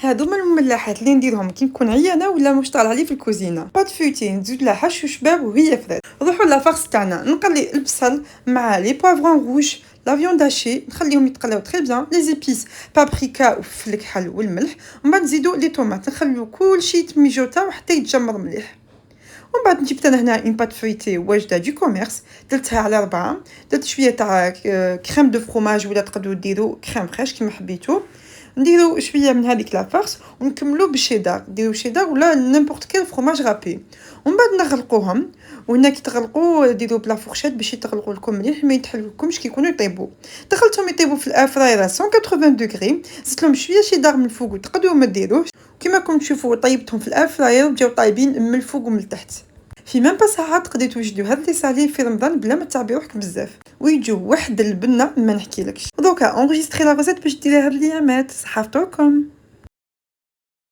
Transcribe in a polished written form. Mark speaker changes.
Speaker 1: هادو هما المملحات اللي نديرهم كي نكون عيانه ولا مش طالع لي في الكوزينه. بات فوتي نزيد لها حش وشباب وهي فرات. نروحوا لافارس تاعنا، نقلي البصل مع لي بوافرون روج، لا فيوند هاشي، نخليهم يتقلاو تري بيان، لي زيبيس بابريكا وفلفل الكحل والملح، ومن بعد نزيدو لي طوماط، نخليو كلشي يتميجوطا وحتى يتجمر مليح. ومن بعد نجيب انا هنا اون بات فويتي واجده دو كوميرس، درتها على 4، درت شويه تاع كريم دو فروماج ولا تقدروا ديروا كريم فريش كيما حبيتو، نديرو شويه من هذيك لافارس ونكملو بالشيدار، ديروا شيدار ولا نيمبورط كيل فروماج رابي، ومن بعد نغلقوهم. وهنا كي تغلقوا ديروا بلا فورشيت باش يتغلقوا لكم مليح، ما يتحلوكمش كي يكونوا يطيبوا. دخلتهم يطيبوا في الافراير 180 دوغري، زدت لهم شويه شيدار من الفوق وتقدروا ما ديروش. كيما راكم تشوفوا طيبتهم في الافراير وجاو طايبين من الفوق ومن التحت. في ميم با ساعات تقدروا توجدوا هاد لي سالي في رمضان بلا ما تعبي روحك بزاف، ويجوا واحد البنه ما نحكيلكش. دوكا اونغيستري لا ريسيت باش ديريها هاد الايامات. صحافطوكم.